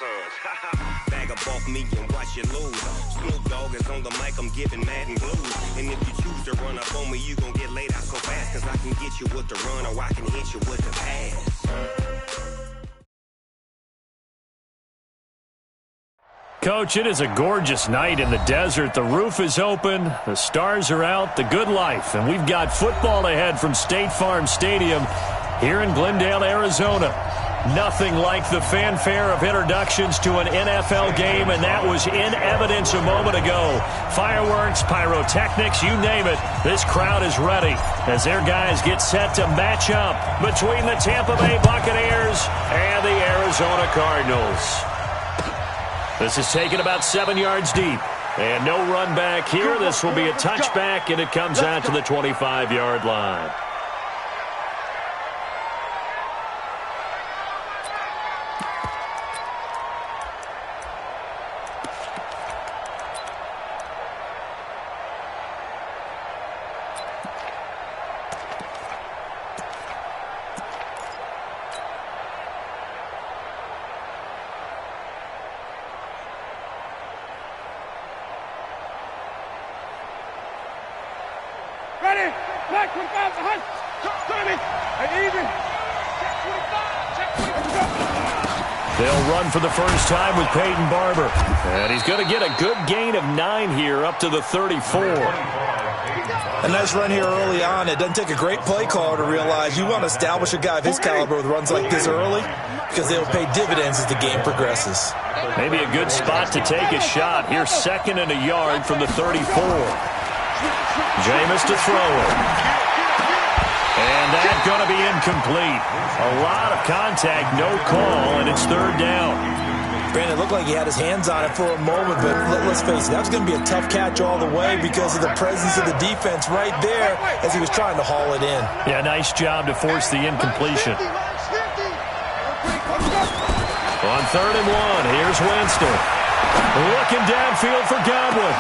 sons. Bag of bulk me and watch you lose. Snoop Dogg is on the mic, I'm giving Madden blues. And if you choose to run up on me, you gon' get laid out so fast. Cause I can get you with the run or I can hit you with the pass. Coach, it is a gorgeous night in the desert. The roof is open, the stars are out, the good life. And we've got football ahead from State Farm Stadium here in Glendale, Arizona. Nothing like the fanfare of introductions to an NFL game, and that was in evidence a moment ago. Fireworks, pyrotechnics, you name it. This crowd is ready as their guys get set to match up between the Tampa Bay Buccaneers and the Arizona Cardinals. This is taken about 7 yards deep. And no run back here. This will be a touchback, and it comes out to the 25-yard line. They'll run for the first time with Peyton Barber. And he's going to get a good gain of 9 here up to the 34. A nice run here early on. It doesn't take a great play caller to realize you want to establish a guy of his caliber with runs like this early because they'll pay dividends as the game progresses. Maybe a good spot to take a shot. Here's 2nd and a yard from the 34. Jameis to throw it. And that's going to be incomplete. A lot of contact, no call, and it's 3rd down. Brandon, it looked like he had his hands on it for a moment, but let's face it, that was going to be a tough catch all the way because of the presence of the defense right there as he was trying to haul it in. Yeah, nice job to force the incompletion. On 3rd and 1, here's Winston. Looking downfield for Godwin.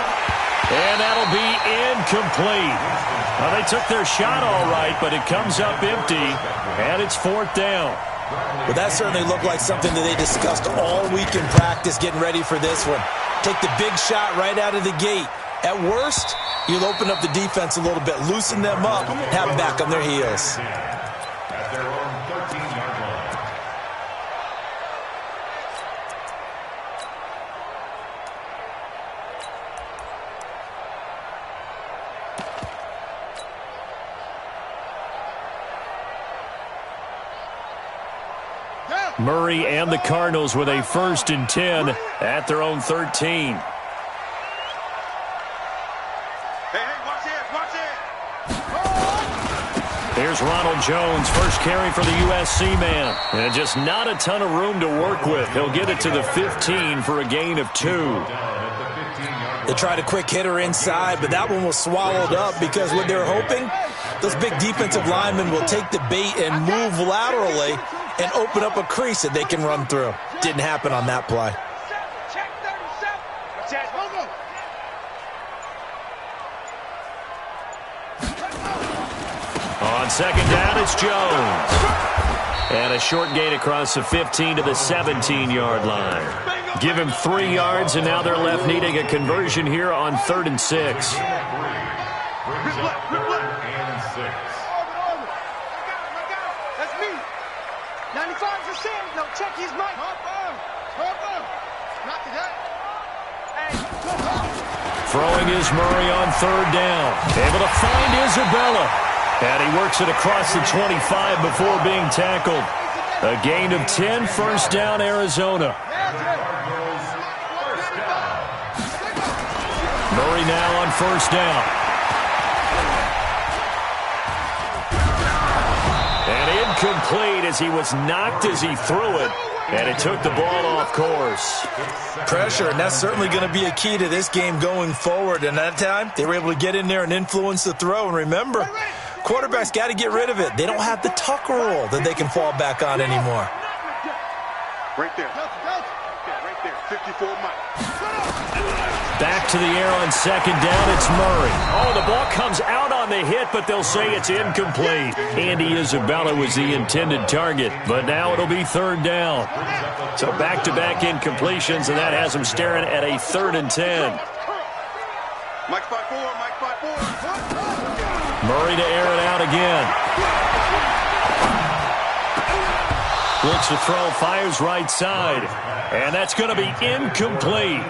And that'll be incomplete. Well, they took their shot all right, but it comes up empty, and it's 4th down. Well, that certainly looked like something that they discussed all week in practice getting ready for this one. Take the big shot right out of the gate. At worst, you'll open up the defense a little bit, loosen them up, have them back on their heels. Murray and the Cardinals with a 1st and 10 at their own 13. Here's Ronald Jones, first carry for the USC man. And just not a ton of room to work with. He'll get it to the 15 for a gain of 2. They tried a quick hitter inside, but that one was swallowed up because what they're hoping, those big defensive linemen will take the bait and move laterally and open up a crease that they can run through. Didn't happen on that play. On 2nd down, it's Jones. And a short gain across the 15 to the 17-yard line. Give him 3 yards, and now they're left needing a conversion here on 3rd and 6. Throwing is Murray on 3rd down. Able to find Isabella. And he works it across the 25 before being tackled. A gain of 10, 1st down, Arizona. Murray now on 1st down. And incomplete as he was knocked as he threw it. And it took the ball off course. Pressure, and that's certainly going to be a key to this game going forward. And that time, they were able to get in there and influence the throw. And remember, quarterbacks got to get rid of it. They don't have the tuck rule that they can fall back on anymore. Right there. there, 54 Mike. Back to the air on second down, it's Murray. Oh, the ball comes out on the hit, but they'll say it's incomplete. Andy Isabella was the intended target, but now it'll be third down. So back-to-back incompletions, and that has them staring at a 3rd and 10. Mike 5-4, Mike 5-4. Murray to air it out again. Looks to throw, fires right side. And that's going to be incomplete.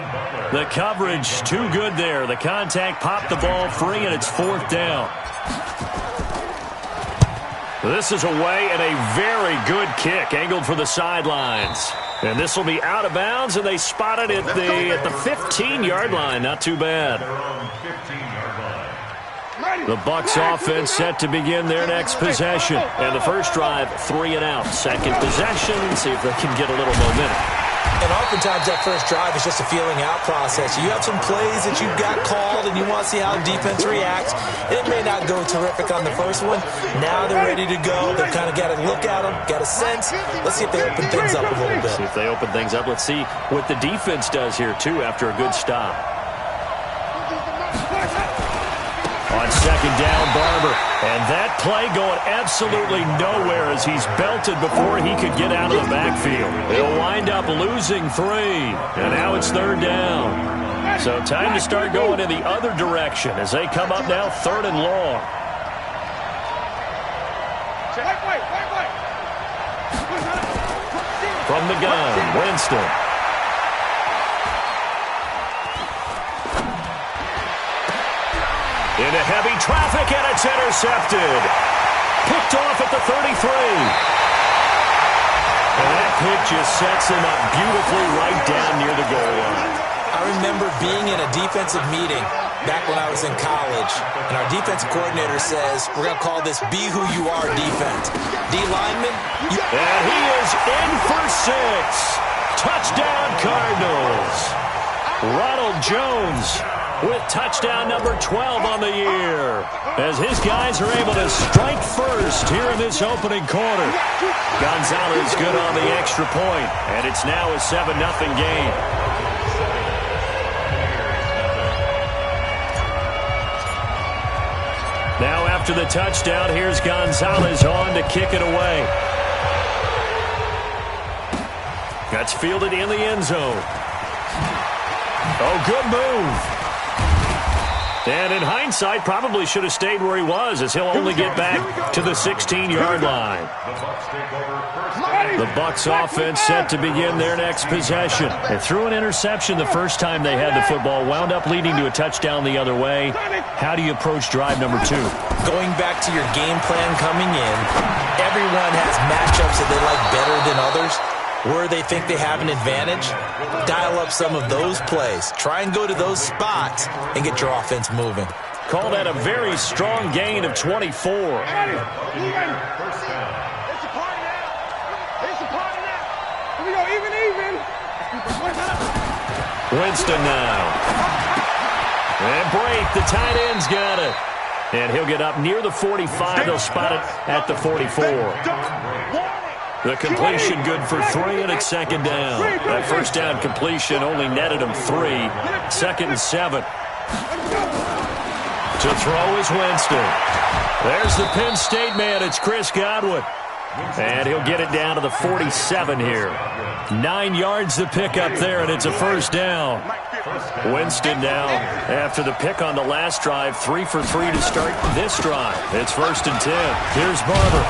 The coverage too good there. The contact popped the ball free, and it's 4th down. This is away, and a very good kick angled for the sidelines. And this will be out of bounds, and they spot it at the 15-yard line. Not too bad. The Bucs offense set to begin their next possession. And the first drive, 3 and out. Second possession, see if they can get a little momentum. And oftentimes that first drive is just a feeling out process. You have some plays that you've got called and you want to see how defense reacts. It may not go terrific on the first one. Now they're ready to go. They've kind of got to look at them, got a sense. Let's see if they open things up a little bit. See if they open things up. Let's see what the defense does here, too, after a good stop. On second down, Barber. And that play going absolutely nowhere as he's belted before he could get out of the backfield. They'll wind up losing 3. And now it's 3rd down. So time to start going in the other direction as they come up now 3rd and long. From the gun, Winston. Into heavy traffic, and it's intercepted. Picked off at the 33. And that pick just sets him up beautifully right down near the goal line. I remember being in a defensive meeting back when I was in college, and our defensive coordinator says, we're going to call this Be Who You Are defense. D lineman. And he is in for 6. Touchdown, Cardinals. Ronald Jones with touchdown number 12 on the year, as his guys are able to strike first here in this opening quarter. Gonzalez good on the extra point, and it's now a 7-0 game. Now after the touchdown, here's Gonzalez on to kick it away. That's fielded in the end zone. Oh, good move. And in hindsight, probably should have stayed where he was, as he'll only get back to the 16-yard line. The Bucs offense set to begin their next possession. They threw an interception the first time they had the football, wound up leading to a touchdown the other way. How do you approach drive number 2? Going back to your game plan coming in, everyone has matchups that they like better than others. Where they think they have an advantage, dial up some of those plays. Try and go to those spots and get your offense moving. Call that a very strong gain of 24. Winston now. And break, the tight end's got it. And he'll get up near the 45. They'll spot it at the 44. The completion good for 3, and it's second down. That first down completion only netted him 3. 2nd and 7. To throw is Winston. There's the Penn State man. It's Chris Godwin. And he'll get it down to the 47 here. 9 yards to pick up there, and it's a first down. Winston now, after the pick on the last drive, 3 for 3 to start this drive. It's 1st and 10. Here's Barber.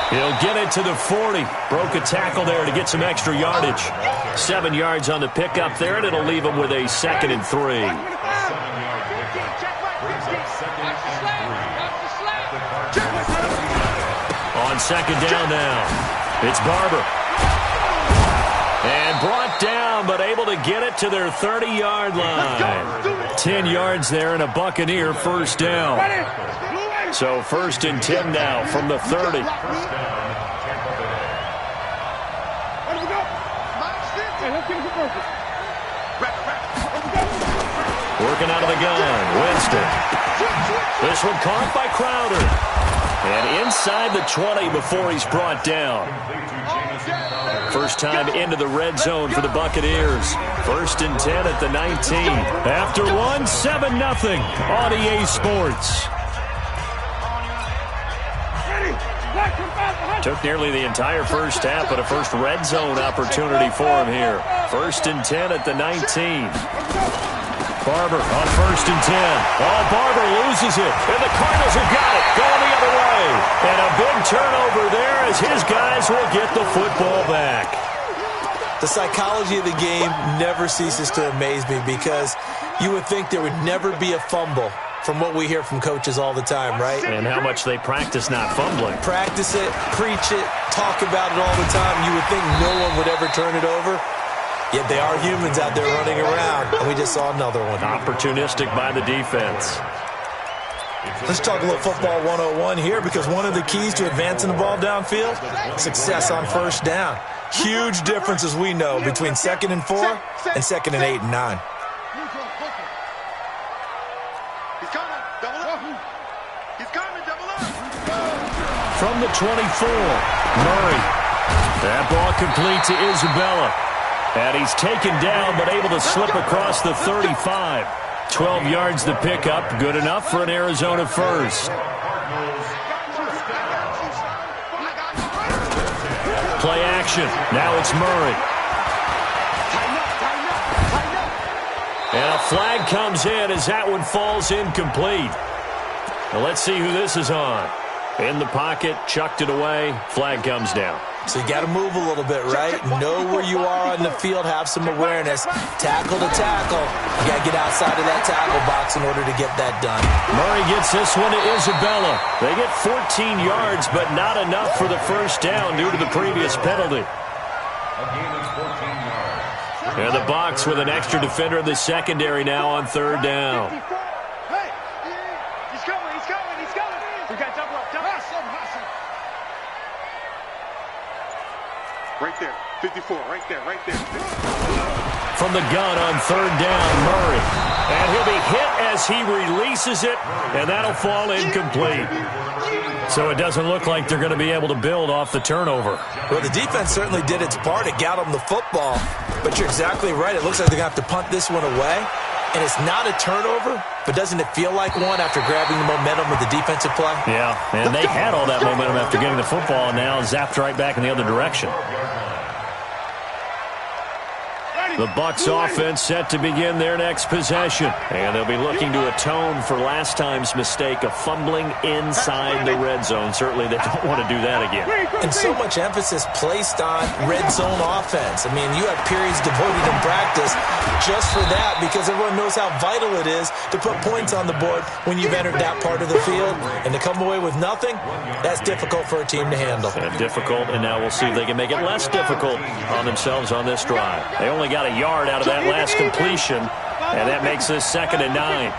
He'll get it to the 40. Broke a tackle there to get some extra yardage. 7 yards on the pickup there, and it'll leave him with a 2nd and 3. On second down now, it's Barber. And brought down, but able to get it to their 30-yard line. 10 yards there, and a Buccaneer first down. So 1st and 10 now from the 30. Working out of the gun, Winston. This one caught by Crowder. And inside the 20 before he's brought down. First time into the red zone for the Buccaneers. 1st and 10 at the 19. After one, 7-0 on EA Sports. Took nearly the entire first half, but a first red zone opportunity for him here. 1st and 10 at the 19. Barber on 1st and 10. Oh, Barber loses it, and the Cardinals have got it, going the other way. And a big turnover there as his guys will get the football back. The psychology of the game never ceases to amaze me because you would think there would never be a fumble from what we hear from coaches all the time, right? And how much they practice not fumbling. Practice it, preach it, talk about it all the time. You would think no one would ever turn it over. Yet they are humans out there running around, and we just saw another one. Opportunistic by the defense. Let's talk a little football 101 here because one of the keys to advancing the ball downfield, success on first down. Huge difference, as we know, between 2nd and 4 and 2nd and 8 and 9. He's coming. Double up. He's coming. Double up. From the 24, Murray. That ball complete to Isabella. And he's taken down, but able to slip across the 35. 12 yards to pick up. Good enough for an Arizona first. Play action. Now it's Murray. And a flag comes in as that one falls incomplete. Now let's see who this is on. In the pocket, chucked it away. Flag comes down. So you got to move a little bit, right? Know where you are on the field, have some awareness. Tackle to tackle. You got to get outside of that tackle box in order to get that done. Murray gets this one to Isabella. They get 14 yards, but not enough for the first down due to the previous penalty. And the Bucs with an extra defender in the secondary now on 3rd down. Hey, he's coming. He's coming. He's coming. We got double up. Double up. Right there. 54. Right there. Right there. From the gun on 3rd down, Murray. And he'll be hit as he releases it, and that'll fall incomplete. So it doesn't look like they're going to be able to build off the turnover. Well, the defense certainly did its part. It got them the football. But you're exactly right. It looks like they're going to have to punt this one away. And it's not a turnover, but doesn't it feel like one after grabbing the momentum of the defensive play? Yeah, and they had all that momentum after getting the football, and now zapped right back in the other direction. The Bucs offense set to begin their next possession. And they'll be looking to atone for last time's mistake of fumbling inside the red zone. Certainly they don't want to do that again. And so much emphasis placed on red zone offense. I mean, you have periods devoted in practice just for that because everyone knows how vital it is to put points on the board when you've entered that part of the field. And to come away with nothing, that's difficult for a team to handle. Difficult, and now we'll see if they can make it less difficult on themselves on this drive. They only got a yard out of that last completion, and that makes this 2nd and 9.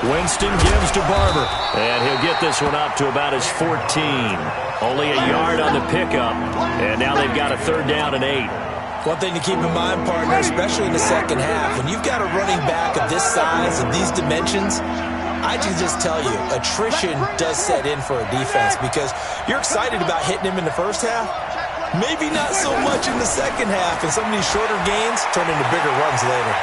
Winston gives to Barber, and he'll get this one up to about his 14. Only a yard on the pickup, and now they've got a 3rd down and 8. One thing to keep in mind, partner, especially in the second half, when you've got a running back of this size and these dimensions, I can just tell you, attrition does set in for a defense because you're excited about hitting him in the first half. Maybe not so much in the second half, and some of these shorter gains turn into bigger runs later.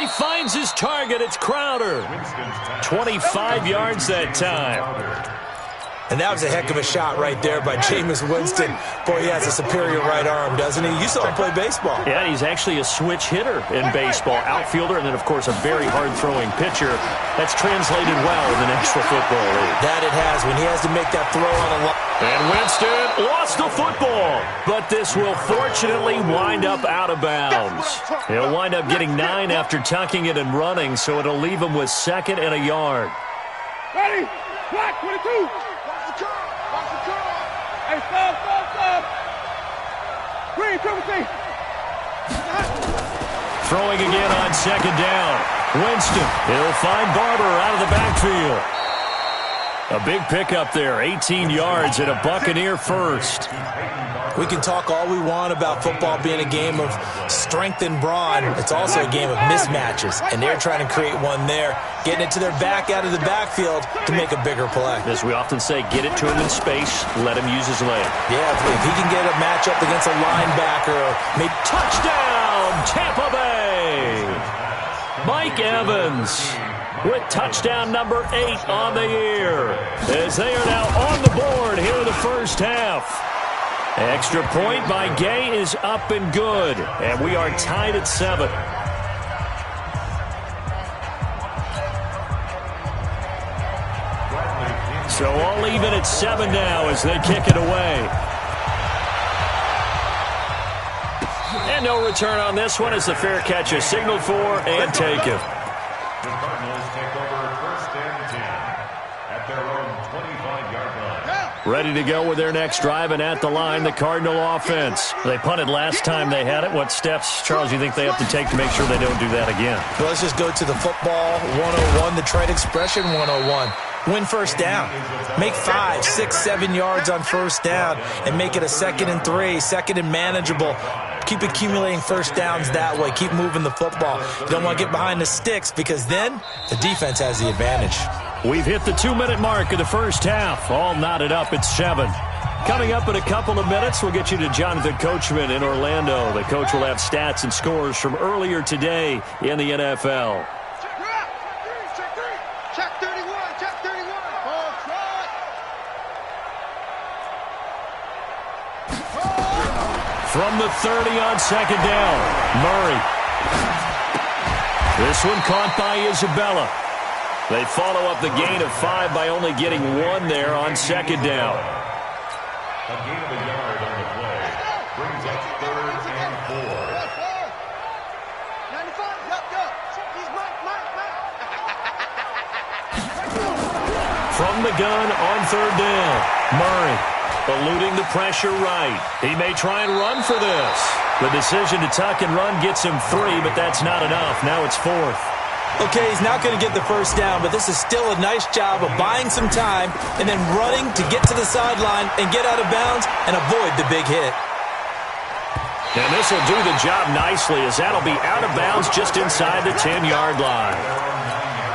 He finds his target. It's Crowder. 25 yards that time. And that was a heck of a shot right there by Jameis Winston. Boy, he has a superior right arm, doesn't he? You saw him play baseball. Yeah, he's actually a switch hitter in baseball. Outfielder, and then, of course, a very hard-throwing pitcher. That's translated well in the National Football League. That it has when he has to make that throw on a line. And Winston lost the football. But this will fortunately wind up out of bounds. He'll wind up getting 9 after tucking it and running, so it'll leave him with 2nd and a yard. Ready? Black 22. Hey, stop. Green, Throwing again on 2nd down. Winston, he'll find Barber out of the backfield. A big pickup there, 18 yards and a Buccaneer first. We can talk all we want about football being a game of strength and brawn. It's also a game of mismatches, and they're trying to create one there, getting it to their back out of the backfield to make a bigger play. As we often say, get it to him in space, let him use his leg. Yeah, if he can get a matchup against a linebacker, maybe touchdown, Tampa Bay! Mike Evans with touchdown number 8 on the year, as they are now on the board here in the first half. Extra point by Gay is up and good, and we are tied at 7. So all even at 7 now as they kick it away. And no return on this one as the fair catch is signaled for and taken. The Cardinals take over 1st and 10 at their own 25-yard line. Ready to go with their next drive, and at the line, the Cardinal offense. They punted last time they had it. What steps, Charles, you think they have to take to make sure they don't do that again? Well, let's just go to the football 101, the trade expression 101. Win first down. Make 5, 6, 7 yards on first down and make it a 2nd and 3, 2nd and manageable. Keep accumulating first downs that way. Keep moving the football. You don't want to get behind the sticks because then the defense has the advantage. We've hit the 2-minute mark of the first half. All knotted up at 7. Coming up in a couple of minutes, we'll get you to Jonathan Coachman in Orlando. The coach will have stats and scores from earlier today in the NFL. Check 31, check 31. Ball try. From the 30 on 2nd down, Murray. This one caught by Isabella. They follow up the gain of 5 by only getting 1 there on 2nd down. A gain of a yard on the play brings up 3rd and 4. 95, go. He's Mike. From the gun on 3rd down, Murray eluding the pressure right. He may try and run for this. The decision to tuck and run gets him 3, but that's not enough. Now it's 4th. Okay, he's not going to get the first down, but this is still a nice job of buying some time and then running to get to the sideline and get out of bounds and avoid the big hit. And this will do the job nicely as that'll be out of bounds just inside the 10-yard line.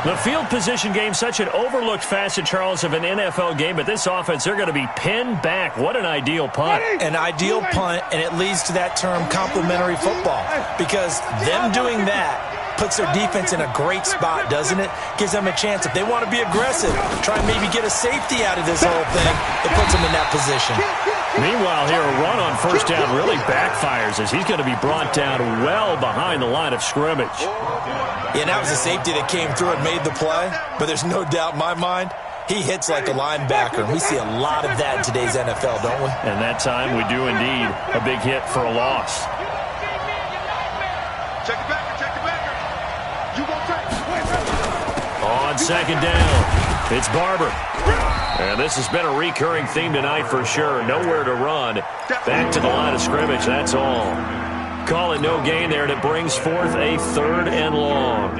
The field position game, such an overlooked facet, Charles, of an NFL game, but this offense, they're going to be pinned back. What an ideal punt. An ideal punt, and it leads to that term complementary football, because them doing that puts their defense in a great spot, doesn't it? Gives them a chance. If they want to be aggressive, try and maybe get a safety out of this whole thing, it puts them in that position. Meanwhile, here, a run on first down really backfires as he's going to be brought down well behind the line of scrimmage. Yeah, and that was a safety that came through and made the play, but there's no doubt in my mind, he hits like a linebacker. We see a lot of that in today's NFL, don't we? And that time we do indeed. A big hit for a loss. Check the backer. You won't take. On 2nd down, it's Barber. And this has been a recurring theme tonight for sure. Nowhere to run. Back to the line of scrimmage, that's all. Call it no gain there, and it brings forth a 3rd and long.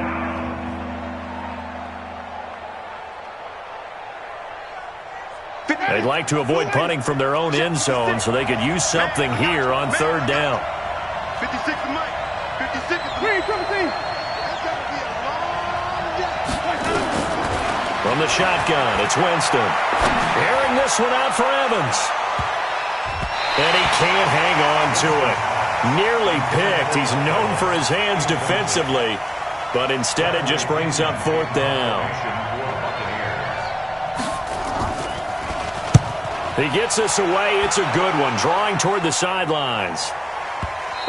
They'd like to avoid punting from their own end zone so they could use something here on 3rd down. 56 to Mike. 56 to Mike. From the shotgun, it's Winston. Airing this one out for Evans. And he can't hang on to it. Nearly picked. He's known for his hands defensively, but instead it just brings up 4th down. He gets this away. It's a good one, drawing toward the sidelines.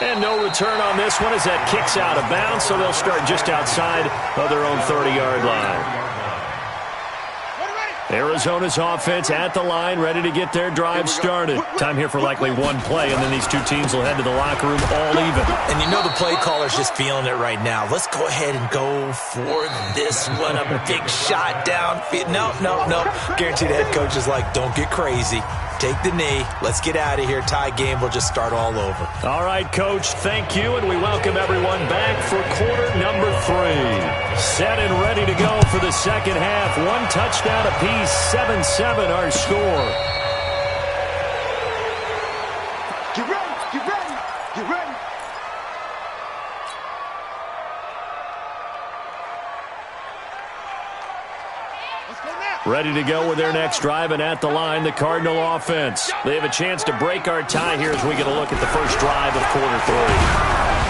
And no return on this one as that kicks out of bounds, so they'll start just outside of their own 30-yard line. Arizona's offense at the line, ready to get their drive started. Time here for likely one play, and then these two teams will head to the locker room all even. And you know the play caller's just feeling it right now. Let's go ahead and go for this one. A big shot downfield. No. Guaranteed the head coach is like, don't get crazy. take the knee. Let's get out of here. Tie game will just start all over. All right, Coach, thank you, and we welcome everyone back for quarter number 3. Set and ready to go for the second half. 1 touchdown apiece, 7-7 our score. Get ready, get ready, get ready. Ready to go with their next drive, and at the line, the Cardinal offense. They have a chance to break our tie here as we get a look at the first drive of quarter 3.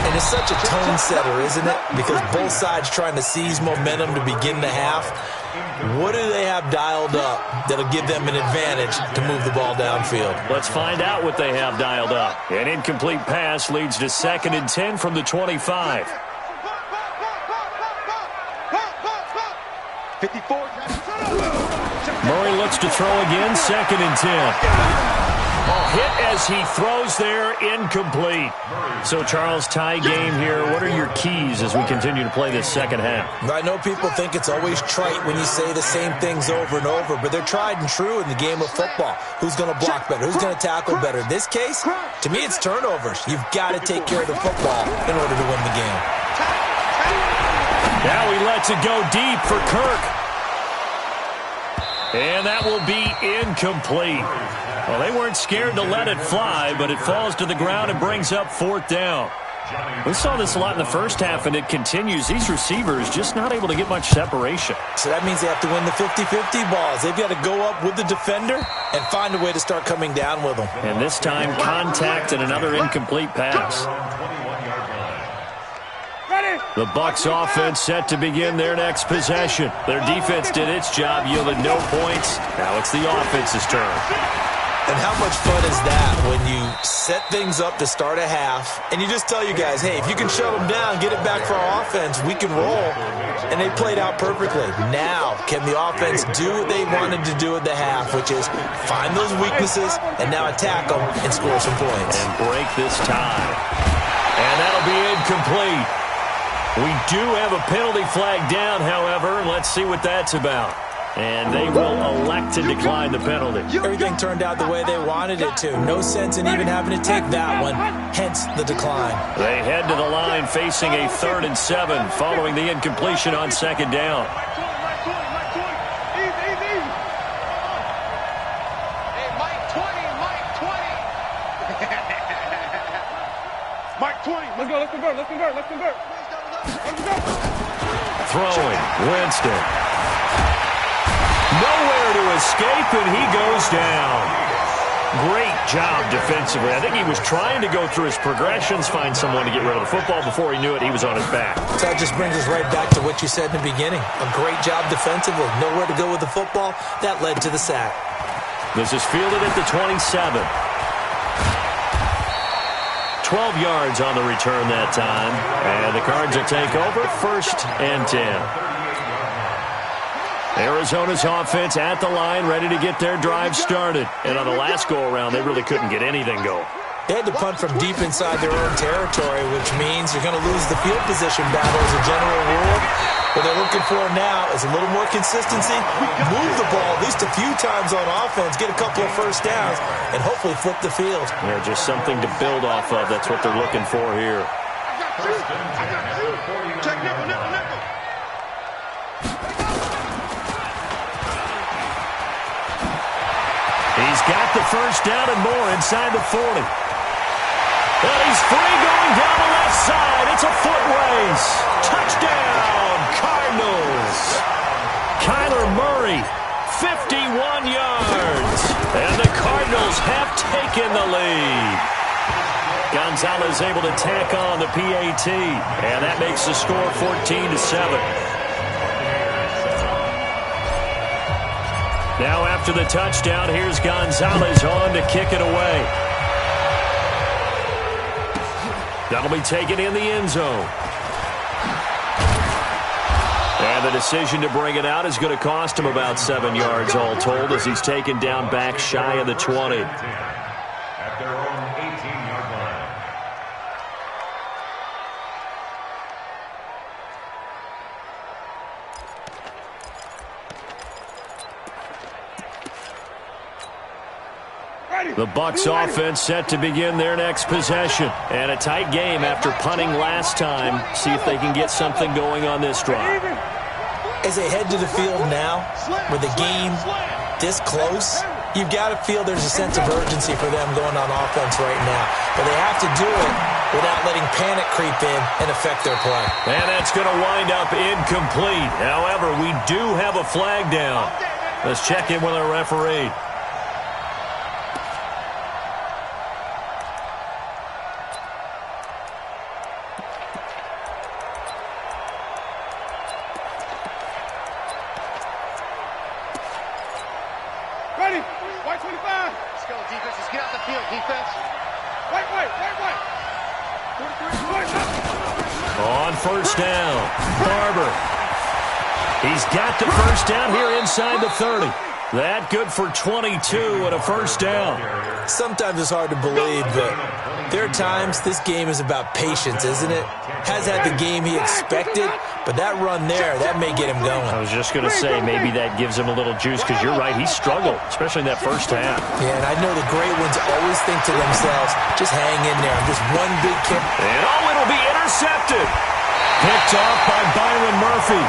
And it's such a tone setter, isn't it? Because both sides trying to seize momentum to begin the half. What do they have dialed up that'll give them an advantage to move the ball downfield? Let's find out what they have dialed up. An incomplete pass leads to 2nd and 10 from the 25. 54. Murray looks to throw again, 2nd and 10. Hit as he throws there, incomplete. So, Charles, tie game here. What are your keys as we continue to play this second half? I know people think it's always trite when you say the same things over and over, but they're tried and true in the game of football. Who's going to block better? Who's going to tackle better? In this case, to me, it's turnovers. You've got to take care of the football in order to win the game. Now he lets it go deep for Kirk. And that will be incomplete. Well, they weren't scared to let it fly, but it falls to the ground and brings up 4th down. We saw this a lot in the first half, and it continues. These receivers just not able to get much separation. So that means they have to win the 50-50 balls. They've got to go up with the defender and find a way to start coming down with them. And this time, contact and another incomplete pass. The Bucs offense set to begin their next possession. Their defense did its job, yielded no points. Now it's the offense's turn. And how much fun is that when you set things up to start a half and you just tell your guys, hey, if you can shut them down, get it back for our offense, we can roll. And they played out perfectly. Now, can the offense do what they wanted to do at the half, which is find those weaknesses and now attack them and score some points. And break this tie. And that'll be incomplete. We do have a penalty flag down, however, and let's see what that's about. And they will elect to decline the penalty. Everything turned out the way they wanted it to. No sense in even having to take that one, hence the decline. They head to the line facing a 3rd and 7 following the incompletion on 2nd down. Mike 20. Let's convert. Throwing, Winston. Nowhere to escape, and he goes down. Great job defensively. I think he was trying to go through his progressions, find someone to get rid of the football. Before he knew it, he was on his back. So that just brings us right back to what you said in the beginning. A great job defensively. Nowhere to go with the football. That led to the sack. This is fielded at the 27. 12 yards on the return that time. And the Cards will take over, 1st and 10. Arizona's offense at the line, ready to get their drive started. And on the last go-around, they really couldn't get anything going. They had to punt from deep inside their own territory, which means you're going to lose the field position battle as a general rule. What they're looking for now is a little more consistency, move the ball at least a few times on offense, get a couple of first downs, and hopefully flip the field. Yeah, just something to build off of. That's what they're looking for here. Check nickel. He's got the first down and more inside the 40. And he's free going down the left side. It's a foot race. Touchdown, Cardinals. Kyler Murray, 51 yards. And the Cardinals have taken the lead. Gonzalez able to tack on the PAT. And that makes the score 14-7. Now after the touchdown, here's Gonzalez on to kick it away. That'll be taken in the end zone. And the decision to bring it out is going to cost him about 7 yards all told as he's taken down back shy of the 20. At their own 18-yard line. The Bucs offense set to begin their next possession. And a tight game after punting last time. See if they can get something going on this drive. As they head to the field now, with the game this close, you've got to feel there's a sense of urgency for them going on offense right now. But they have to do it without letting panic creep in and affect their play. And that's going to wind up incomplete. However, we do have a flag down. Let's check in with our referee. Ready? White 25. Let's go, defense. Let's get out the field, defense. White. On first down, Barber. He's got the first down here inside the 30. That good for 22 and a first down. Sometimes it's hard to believe, but there are times this game is about patience, isn't it? Has had the game he expected, but that run there, that may get him going. I was just going to say, maybe that gives him a little juice, because you're right, he struggled, especially in that first half. Yeah, and I know the great ones always think to themselves, just hang in there, just one big kick. And it'll be intercepted. Picked off by Byron Murphy.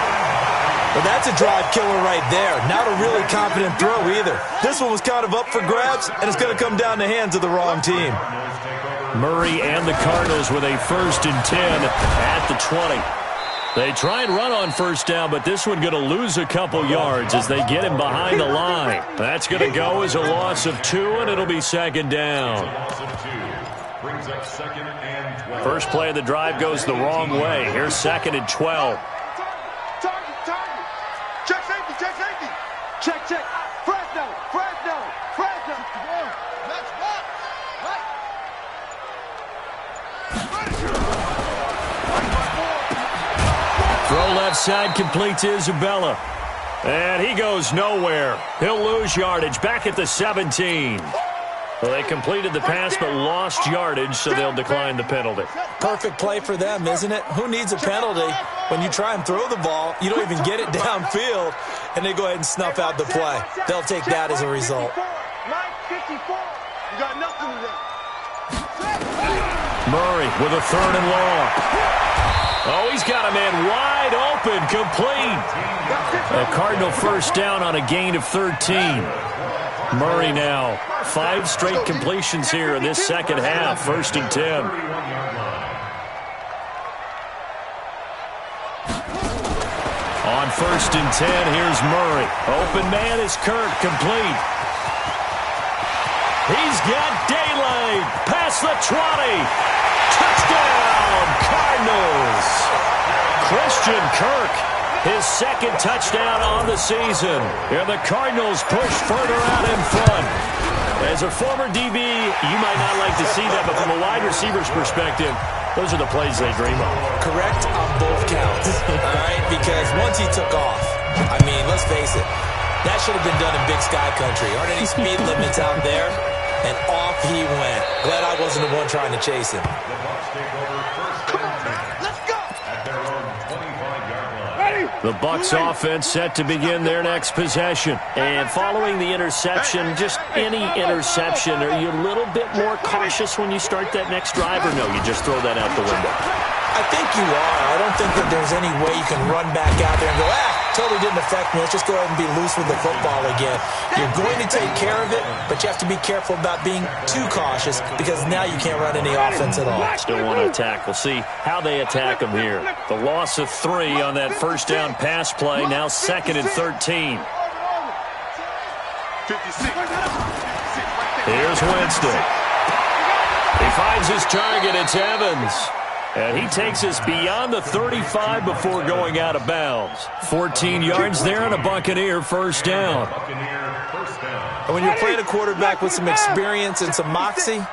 But that's a drive killer right there. Not a really confident throw either. This one was kind of up for grabs, and it's going to come down the hands of the wrong team. Murray and the Cardinals with a 1st and 10 at the 20. They try and run on first down, but this one going to lose a couple yards as they get him behind the line. That's going to go as a loss of 2, and it'll be 2nd down. First play of the drive goes the wrong way. Here's 2nd and 12. Check safety. Check. Fresno. Let's walk. Throw left side, complete to Isabella. And he goes nowhere. He'll lose yardage back at the 17. Well, they completed the pass but lost yardage, so they'll decline the penalty. Perfect play for them, isn't it? Who needs a penalty? When you try and throw the ball, you don't even get it downfield, and they go ahead and snuff out the play. They'll take that as a result. Line 54. You got nothing to do. Murray with a 3rd and long. Oh, he's got a man wide open, complete. A Cardinal first down on a gain of 13. Murray now 5 straight completions here in this second half. 1st and 10. On 1st and 10, here's Murray. Open man is Kirk, complete. He's got daylight past the 20. Touchdown, Cardinals. Christian Kirk, his 2nd touchdown on the season. And the Cardinals push further out in front. As a former DB, you might not like to see that, but from a wide receiver's perspective, those are the plays they dream of. Correct on both counts, all right? Because once he took off, I mean, let's face it, that should have been done in Big Sky Country. Aren't any speed limits out there? And off he went. Glad I wasn't the one trying to chase him. The Bucs offense set to begin their next possession. And following the interception, just any interception, are you a little bit more cautious when you start that next drive, or no, you just throw that out the window? I think you are. I don't think that there's any way you can run back out there and go, totally didn't affect me. Let's just go ahead and be loose with the football again. You're going to take care of it, but you have to be careful about being too cautious, because now you can't run any offense at all. Still want to attack. We'll see how they attack them here. The loss of 3 on that first down pass play. Now 2nd and 13. Here's Winston. He finds his target. It's Evans. And he takes us beyond the 35 before going out of bounds. 14 yards there and a Buccaneer first down. And when you're playing a quarterback with some experience and some moxie,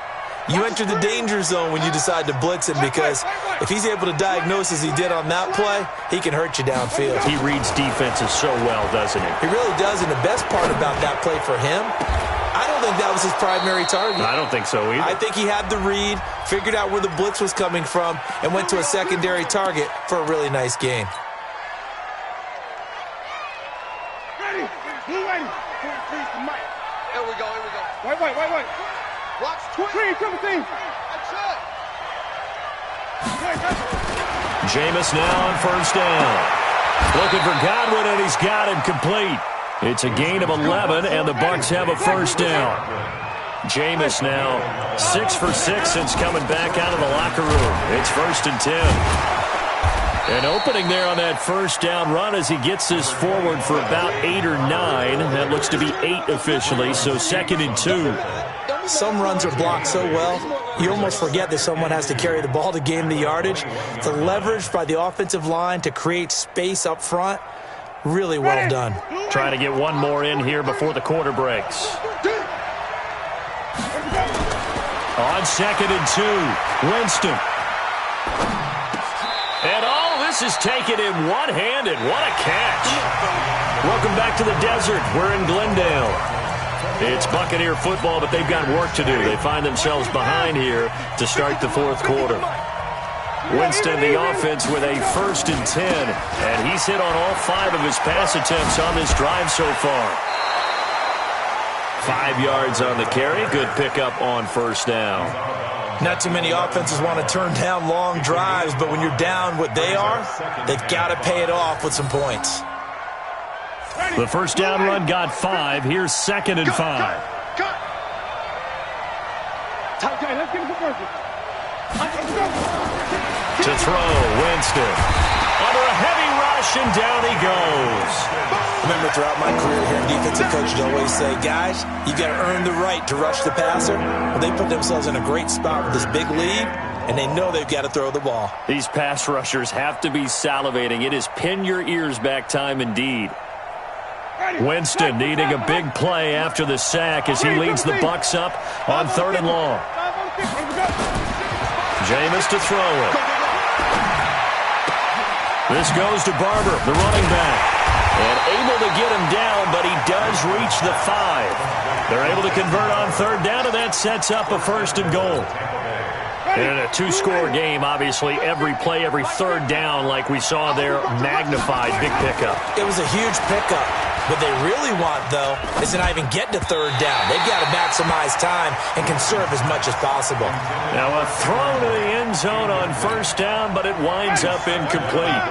you enter the danger zone when you decide to blitz him, because if he's able to diagnose as he did on that play, he can hurt you downfield. He reads defenses so well, doesn't he? He really does, and the best part about that play for him, I don't think that was his primary target. I don't think so either. I think he had the read, figured out where the blitz was coming from, and went to a secondary target for a really nice gain. Ready? Who ready? Please, the mic. Here we go. Wait. Watch 17. That's it. Jameis now on first down. Looking for Godwin, and he's got him complete. It's a gain of 11, and the Bucs have a first down. Jameis now 6 for 6 since coming back out of the locker room. It's 1st and 10. An opening there on that first down run as he gets this forward for about 8 or 9. That looks to be 8 officially, so 2nd and 2. Some runs are blocked so well, you almost forget that someone has to carry the ball to gain the yardage. The leverage by the offensive line to create space up front, really well done. Trying to get one more in here before the quarter breaks. On 2nd and 2, Winston. And all this is taken in one-handed. What a catch. Welcome back to the desert. We're in Glendale. It's Buccaneer football, but they've got work to do. They find themselves behind here to start the fourth quarter. Winston, the offense, with a 1st and 10, and he's hit on all 5 of his pass attempts on this drive so far. 5 yards on the carry. Good pickup on first down. Not too many offenses want to turn down long drives, but when you're down what they are, they've got to pay it off with some points. The first down run got 5. Here's 2nd and 5. To throw, Winston. Under a heavy rush, and down he goes. Remember, throughout my career here in defensive coach, I'd always say, guys, you got to earn the right to rush the passer. Well, they put themselves in a great spot with this big lead, and they know they've got to throw the ball. These pass rushers have to be salivating. It is pin your ears back time indeed. Winston needing a big play after the sack as he leads the Bucs up on 3rd and long. Jameis to throw it. This goes to Barber, the running back. And able to get him down, but he does reach the 5. They're able to convert on 3rd down, and that sets up a 1st and goal. In a 2-score game, obviously, every play, every 3rd down, like we saw there, magnified. Big pickup. It was a huge pickup. What they really want, though, is to not even get to 3rd down. They've got to maximize time and conserve as much as possible. Now a throw to the end zone on 1st down, but it winds up incomplete.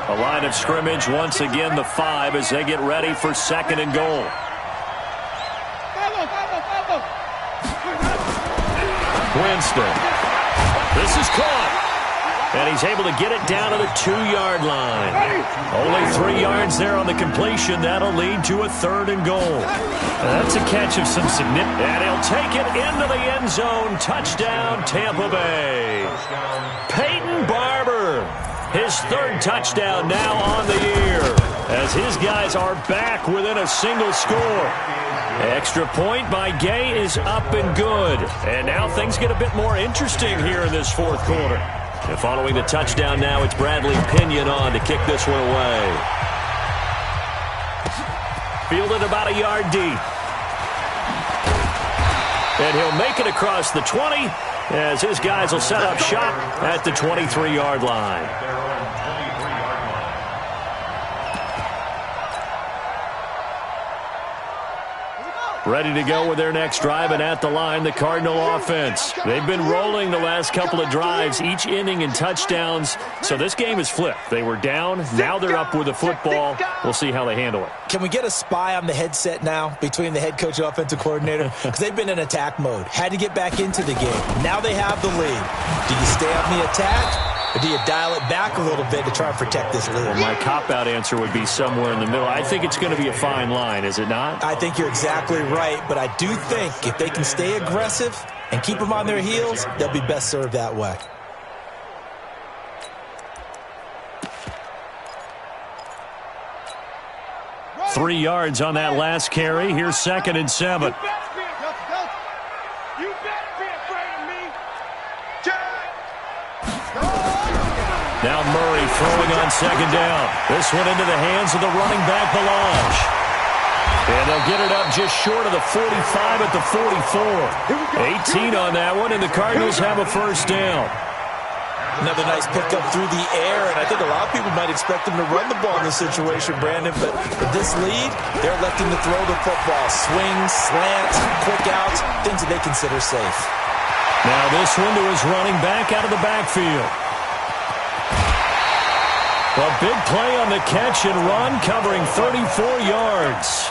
A line of scrimmage, once again the 5 as they get ready for 2nd and goal. Winston. This is caught. And he's able to get it down to the 2-yard line. Only 3 yards there on the completion. That'll lead to a 3rd and goal. That's a catch of some significance. And he'll take it into the end zone. Touchdown, Tampa Bay. Peyton Barber. His 3rd touchdown now on the year. As his guys are back within a single score. Extra point by Gay is up and good. And now things get a bit more interesting here in this 4th quarter. And following the touchdown now, it's Bradley Pinion on to kick this one away. Fielded about a yard deep. And he'll make it across the 20 as his guys will set up shop at the 23-yard line. Ready to go with their next drive, and at the line, the Cardinal offense. They've been rolling the last couple of drives, each inning in touchdowns, so this game is flipped. They were down, now they're up with the football. We'll see how they handle it. Can we get a spy on the headset now between the head coach and offensive coordinator? Because they've been in attack mode, had to get back into the game. Now they have the lead. Do you stay on the attack? Or do you dial it back a little bit to try and protect this lead? Well, my cop-out answer would be somewhere in the middle. I think it's going to be a fine line, is it not? I think you're exactly right, but I do think if they can stay aggressive and keep them on their heels, they'll be best served that way. Right. 3 yards on that last carry. Here's 2nd and 7. Now Murray throwing on 2nd down. This one into the hands of the running back, Belange. And they'll get it up just short of the 45 at the 44. 18 on that one, and the Cardinals have a first down. Another nice pickup through the air, and I think a lot of people might expect him to run the ball in this situation, Brandon, but with this lead, they're electing to throw the football. Swings, slants, quick outs, things that they consider safe. Now this one to his running back out of the backfield. A big play on the catch and run, covering 34 yards.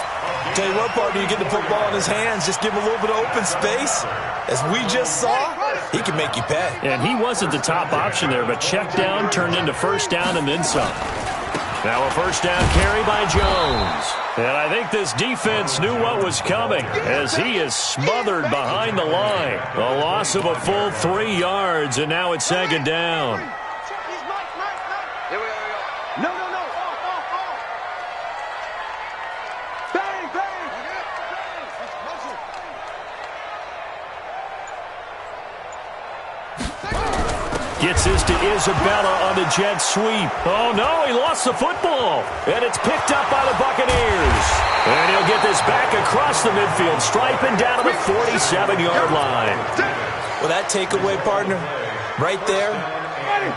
Tell you what, partner, you get the football in his hands, just give him a little bit of open space. As we just saw, he can make you pay. And he wasn't the top option there, but check down turned into first down and then some. Now a first down carry by Jones. And I think this defense knew what was coming as he is smothered behind the line. A loss of a full 3 yards, and now it's second down. Here we go. No. Bang. Gets this to Isabella on the jet sweep. Oh, no, he lost the football. And it's picked up by the Buccaneers. And he'll get this back across the midfield, striping down to the 47-yard line. Well, that takeaway, partner, right there,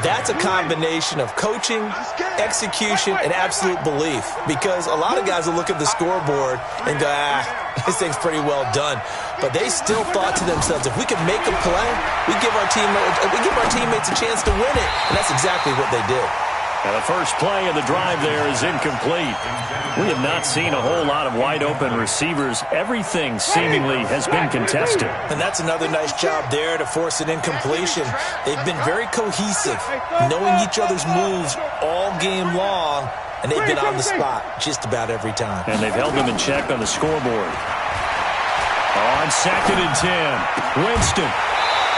that's a combination of coaching, execution, and absolute belief. Because a lot of guys will look at the scoreboard and go, this thing's pretty well done. But they still thought to themselves, if we can make a play, we give our teammates a chance to win it. And that's exactly what they did. Now the first play of the drive there is incomplete. We have not seen a whole lot of wide-open receivers. Everything seemingly has been contested. And that's another nice job there to force an incompletion. They've been very cohesive, knowing each other's moves all game long, and they've been on the spot just about every time. And they've held them in check on the scoreboard. On 2nd and 10, Winston.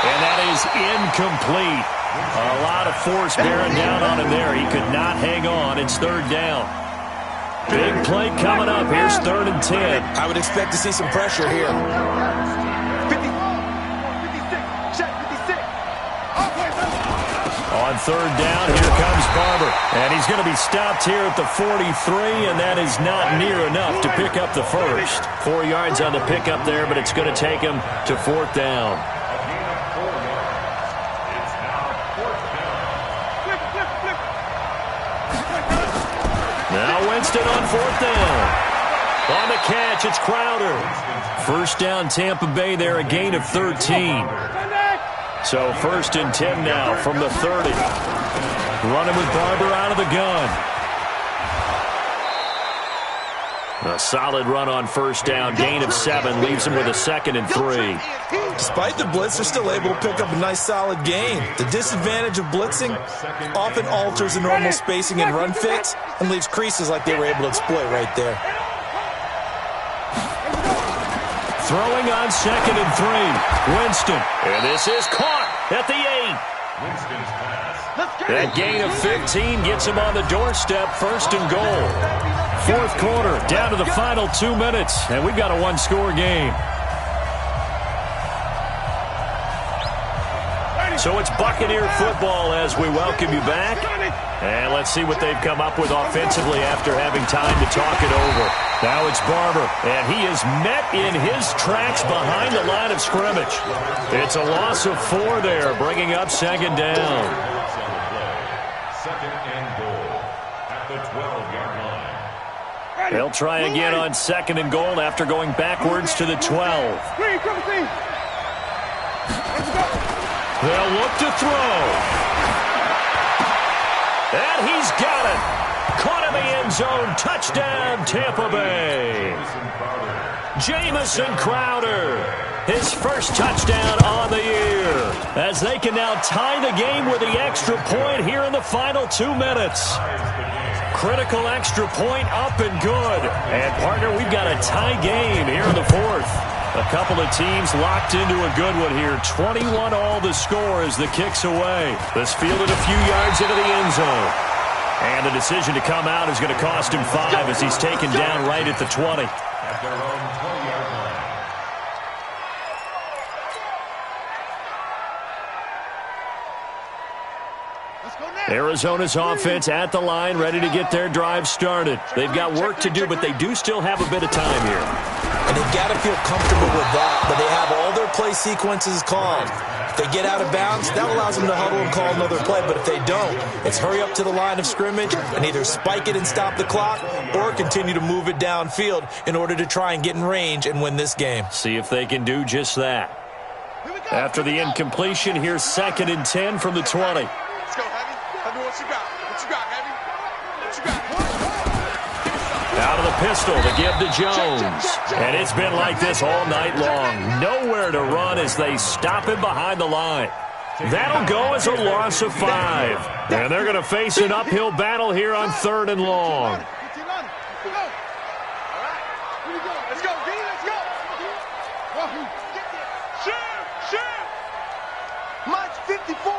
And that is incomplete. A lot of force bearing down on him there. He could not hang on. It's third down. Big play coming up. Here's 3rd and 10. I would expect to see some pressure here. 56. On 3rd down, here comes Barber. And he's going to be stopped here at the 43, and that is not near enough to pick up the first. 4 yards on the pickup there, but it's going to take him to 4th down. Now Winston on 4th down. On the catch, it's Crowder. First down, Tampa Bay there, a gain of 13. So 1st and 10 now from the 30. Running with Barber out of the gun. A solid run on 1st down, gain of 7, leaves him with a 2nd and 3. Despite the blitz, they're still able to pick up a nice solid gain. The disadvantage of blitzing often alters the normal spacing and run fits and leaves creases like they were able to exploit right there. Throwing on 2nd and 3. Winston. And this is caught at the 8. That gain of 15 gets him on the doorstep, 1st and goal. 4th quarter, down to the final 2 minutes, and we've got a 1-score game. So it's Buccaneer football as we welcome you back. And let's see what they've come up with offensively after having time to talk it over. Now it's Barber, and he is met in his tracks behind the line of scrimmage. It's a loss of 4 there, bringing up 2nd down. 2nd and goal at the 12-yard line. They'll try again on 2nd and goal after going backwards to the 12. They'll look to throw. And he's got it. Caught in the end zone. Touchdown, Tampa Bay. Jamison Crowder. His first touchdown on the year. As they can now tie the game with the extra point here in the final 2 minutes. Critical extra point up and good. And, partner, we've got a tie game here in the 4th. A couple of teams locked into a good one here. 21 all the score as the kick's away. This fielded a few yards into the end zone. And the decision to come out is going to cost him 5 as he's taken down right at the 20. At their own 20-yard line. Let's go now. Arizona's offense at the line, ready to get their drive started. They've got work to do, but they do still have a bit of time here. And they've got to feel comfortable with that, but they have all their play sequences called. If they get out of bounds, that allows them to huddle and call another play, but if they don't, it's hurry up to the line of scrimmage and either spike it and stop the clock or continue to move it downfield in order to try and get in range and win this game. See if they can do just that. After the incompletion, here's 2nd and 10 from the 20. Let's go, Heavy. Heavy, what you got? What you got, Heavy? What you got? Out of the pistol to give to Jones. And it's been like this all night long. Nowhere to run as they stop him behind the line. That'll go as a loss of 5. And they're going to face an uphill battle here on 3rd and long. Let's go, D, let's go. Mike's 54.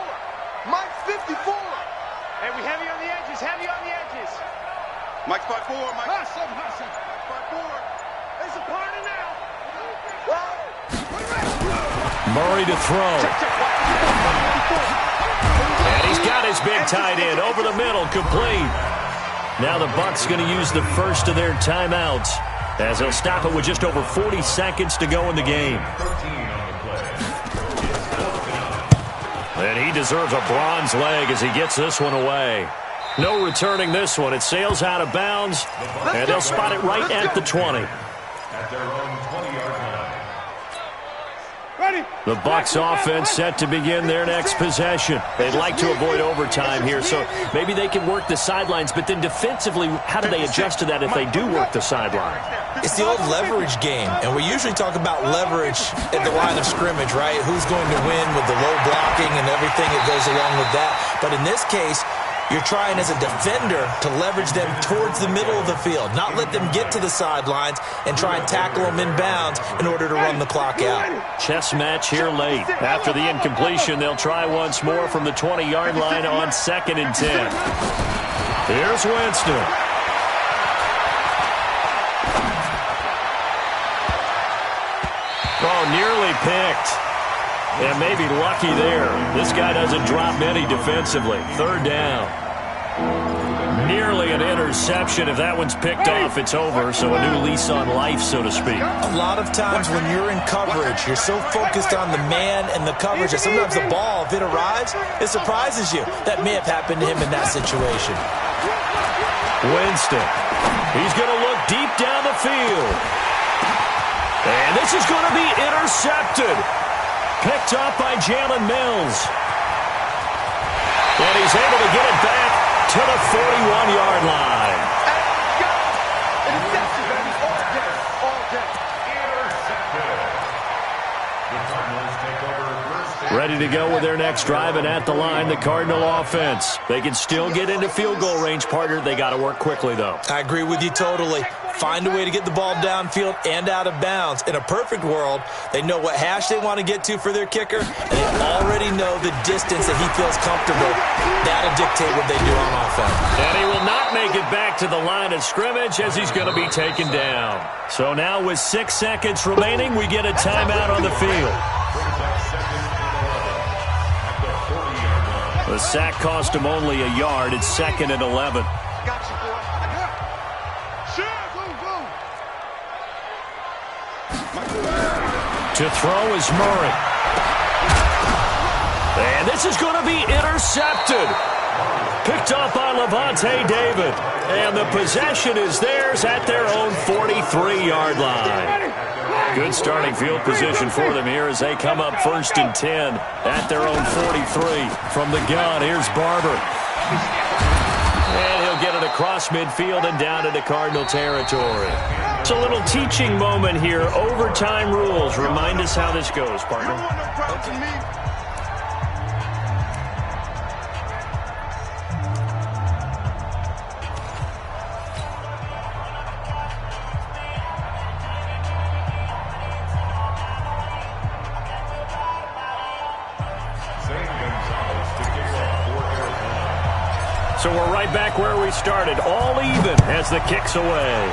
Mike's 54. Hey, we heavy on the edges, heavy on the edges. Mike's 5-4, Mike. Hustle. 5-4. There's a partner now. Murray to throw. And he's got his big tight end over the middle, complete. Now the Bucs going to use the first of their timeouts as they'll stop it with just over 40 seconds to go in the game. And he deserves a bronze leg as he gets this one away. No returning this one. It sails out of bounds, and they'll spot it right at the 20. At their own 20-yard line. The Bucs offense set to begin their next possession. They'd like to avoid overtime here, so maybe they can work the sidelines, but then defensively, how do they adjust to that if they do work the sideline? It's the old leverage game, and we usually talk about leverage at the line of scrimmage, right? Who's going to win with the low blocking and everything that goes along with that. But in this case, you're trying as a defender to leverage them towards the middle of the field, not let them get to the sidelines and try and tackle them in bounds in order to run the clock out. Chess match here late. After the incompletion, they'll try once more from the 20-yard line on 2nd and 10. Here's Winston. Oh, nearly picked. And maybe lucky there. This guy doesn't drop many defensively. 3rd down. Nearly an interception. If that one's picked off, it's over. So a new lease on life, so to speak. A lot of times when you're in coverage, you're so focused on the man and the coverage that sometimes the ball, if it arrives, it surprises you. That may have happened to him in that situation. Winston. He's going to look deep down the field. And this is going to be intercepted. Picked up by Jalen Mills. And he's able to get it back to the 41-yard line. Interception, baby. All day. The Cardinals take over first and Ready to go with their next drive, and at the line, the Cardinal offense. They can still get into field goal range, partner. They got to work quickly, though. I agree with you totally. Find a way to get the ball downfield and out of bounds. In a perfect world, they know what hash they want to get to for their kicker, and they already know the distance that he feels comfortable. That'll dictate what they do on offense. And he will not make it back to the line of scrimmage as he's going to be taken down. So now with 6 seconds remaining, we get a timeout on the field. The sack cost him only a yard. It's 2nd and 11. Got you, boy. To throw is Murray. And this is going to be intercepted. Picked up by Levante David. And the possession is theirs at their own 43-yard line. Good starting field position for them here as they come up 1st and 10 at their own 43. From the gun, here's Barber. And he'll get it across midfield and down into Cardinal territory. It's a little teaching moment here. Overtime rules. Remind us how this goes, partner. So we're right back where we started. All even as the kick's away.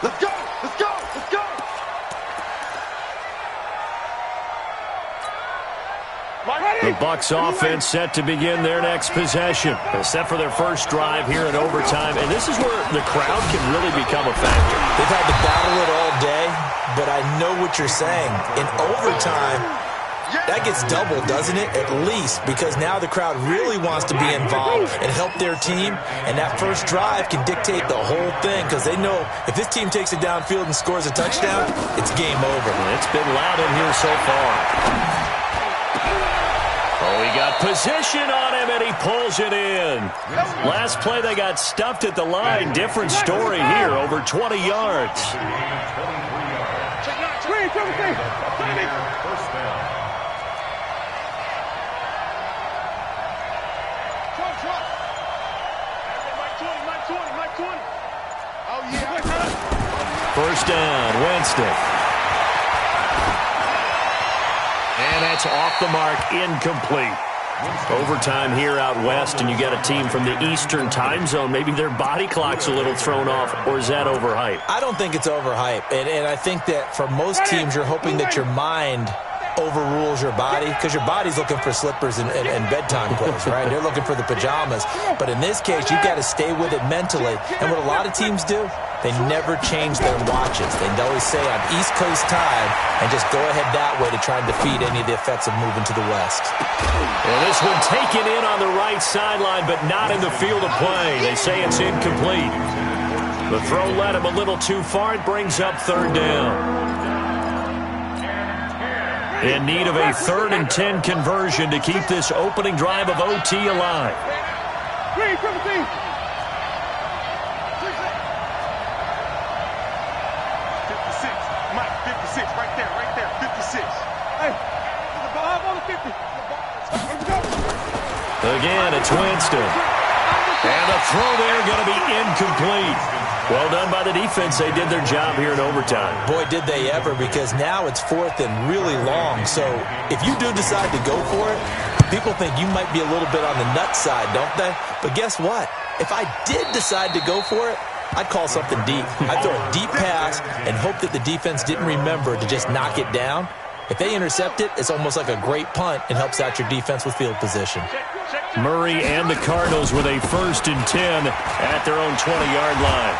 Let's go! Let's go! Let's go! Bucs offense set to begin their next possession. They're set for their first drive here in overtime, and this is where the crowd can really become a factor. They've had to battle it all day, but I know what you're saying. In overtime, that gets doubled, doesn't it? At least, because now the crowd really wants to be involved and help their team, and that first drive can dictate the whole thing because they know if this team takes it downfield and scores a touchdown, it's game over. It's been loud in here so far. Oh, he got position on him, and he pulls it in. Last play, they got stuffed at the line. Different story here, over 20 yards. First down. First down, Winston. And that's off the mark, incomplete. Overtime here out west, and you got a team from the Eastern time zone. Maybe their body clock's a little thrown off, or is that overhyped? I don't think it's overhyped, and I think that for most teams, you're hoping that your mind overrules your body because your body's looking for slippers and bedtime clothes, right? They're looking for the pajamas. But in this case, you've got to stay with it mentally. And what a lot of teams do, they never change their watches. They always say on East Coast time and just go ahead that way to try and defeat any of the effects of moving to the west. Well, this one taken in on the right sideline, but not in the field of play. They say it's incomplete. The throw led him a little too far. It brings up third down. In need of a 3rd and 10 conversion to keep this opening drive of OT alive. 56, Mike, 56, right there, 56. Hey, the ball on the 50. Let's go. Again, it's Winston. And the throw there going to be incomplete. Well done by the defense. They did their job here in overtime. Boy, did they ever, because now it's 4th and really long. So if you do decide to go for it, people think you might be a little bit on the nut side, don't they? But guess what? If I did decide to go for it, I'd call something deep. I'd throw a deep pass and hope that the defense didn't remember to just knock it down. If they intercept it, it's almost like a great punt and helps out your defense with field position. Murray and the Cardinals with a 1st and 10 at their own 20-yard line.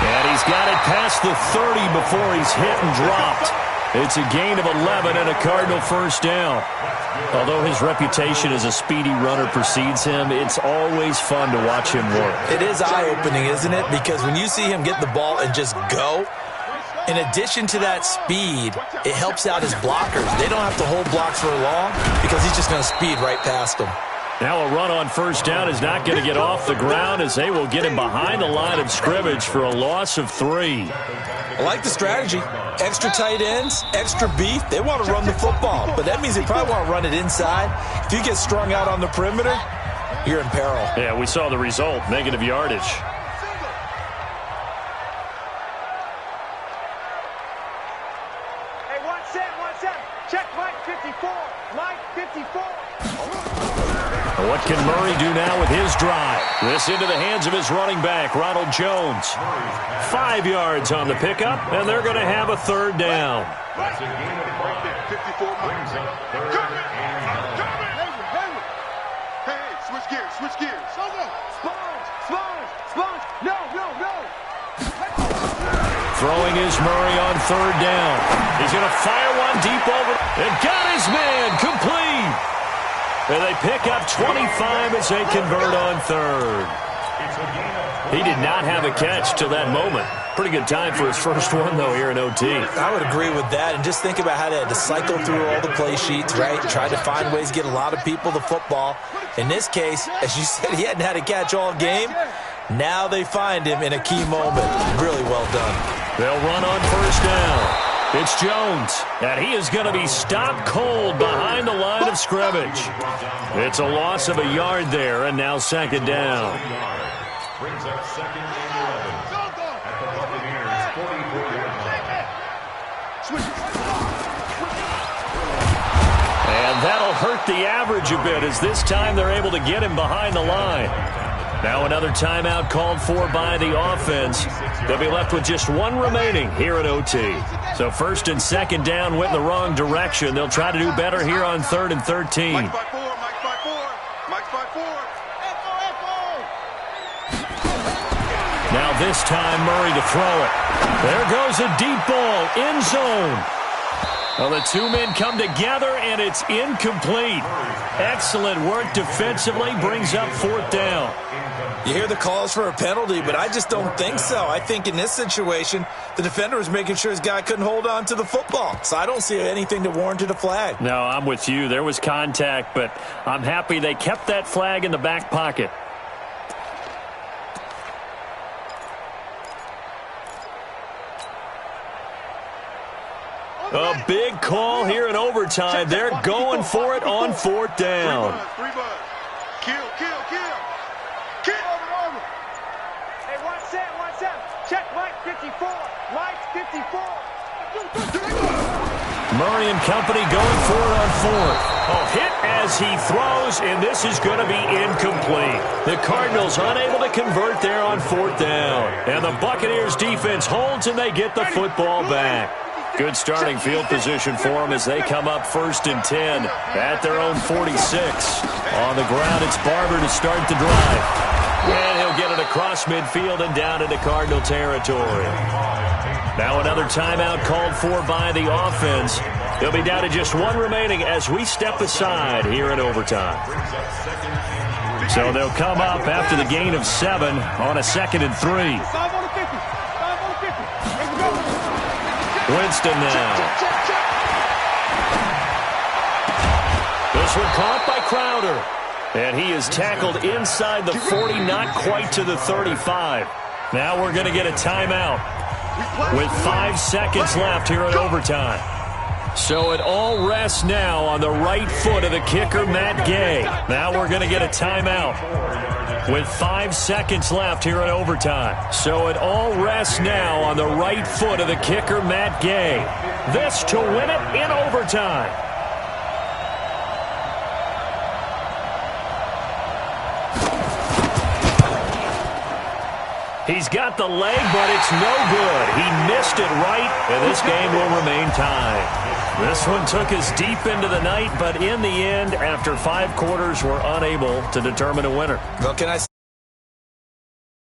And he's got it past the 30 before he's hit and dropped. It's a gain of 11 and a Cardinal first down. Although his reputation as a speedy runner precedes him, it's always fun to watch him work. It is eye-opening, isn't it? Because when you see him get the ball and just go, in addition to that speed, it helps out his blockers. They don't have to hold blocks for long because he's just going to speed right past them. Now a run on first down is not going to get off the ground as they will get him behind the line of scrimmage for a loss of 3. I like the strategy. Extra tight ends, extra beef. They want to run the football, but that means they probably want to run it inside. If you get strung out on the perimeter, you're in peril. Yeah, we saw the result, negative yardage. Hey, 1 7. Check Mike 54. Mike 54. What can Murray do now with his drive? This into the hands of his running back, Ronald Jones. 5 yards on the pickup, and they're going to have a 3rd down. That's a gain of 5. 54 brings up 3rd and 9. Hey, switch gears. Sponge. No. Throwing is Murray on 3rd down. He's going to fire one deep over. And got his man complete. And they pick up 25 as they convert on 3rd. He did not have a catch till that moment. Pretty good time for his first one, though, here in OT. I would agree with that. And just think about how they had to cycle through all the play sheets, right? Tried to find ways to get a lot of people the football. In this case, as you said, he hadn't had a catch all game. Now they find him in a key moment. Really well done. They'll run on first down. It's Jones, and he is going to be stopped cold behind the line of scrimmage. It's a loss of a yard there, and now 2nd down. Brings up 2nd and 11 at the Buccaneers' 44-yard line. And that'll hurt the average a bit as this time they're able to get him behind the line. Now another timeout called for by the offense. They'll be left with just one remaining here at OT. So first and second down went in the wrong direction. They'll try to do better here on 3rd and 13. Mike's by 4, Mike's by 4, Mike's by 4. Now this time Murray to throw it. There goes a deep ball, end zone. Well, the two men come together, and it's incomplete. Excellent work defensively, brings up 4th down. You hear the calls for a penalty, but I just don't think so. I think in this situation, the defender was making sure his guy couldn't hold on to the football. So I don't see anything that warranted a flag. No, I'm with you. There was contact, but I'm happy they kept that flag in the back pocket. A big call here in overtime. They're going for it on 4th down. 3 buzz. Kill. Over. Hey, 1-7. Check Mike 54. Mike 54. Murray and company going for it on 4th. Oh, hit as he throws, and this is going to be incomplete. The Cardinals unable to convert there on 4th down. And the Buccaneers defense holds, and they get the football back. Good starting field position for them as they come up 1st and 10 at their own 46. On the ground, it's Barber to start the drive. And he'll get it across midfield and down into Cardinal territory. Now another timeout called for by the offense. They'll be down to just one remaining as we step aside here in overtime. So they'll come up after the gain of 7 on a 2nd and 3. 5 on the 50. 5 on the 50. Here we go. Winston now. This one caught by Crowder. And he is tackled inside the 40, not quite to the 35. Now we're going to get a timeout with 5 seconds left here in overtime. So it all rests now on the right foot of the kicker, Matt Gay. Now we're going to get a timeout with 5 seconds left here in overtime. So it all rests now on the right foot of the kicker, Matt Gay. This to win it in overtime. He's got the leg, but it's no good. He missed it right, and this game will remain tied. This one took us deep into the night, but in the end, after 5 quarters, we're unable to determine a winner. Well, can I say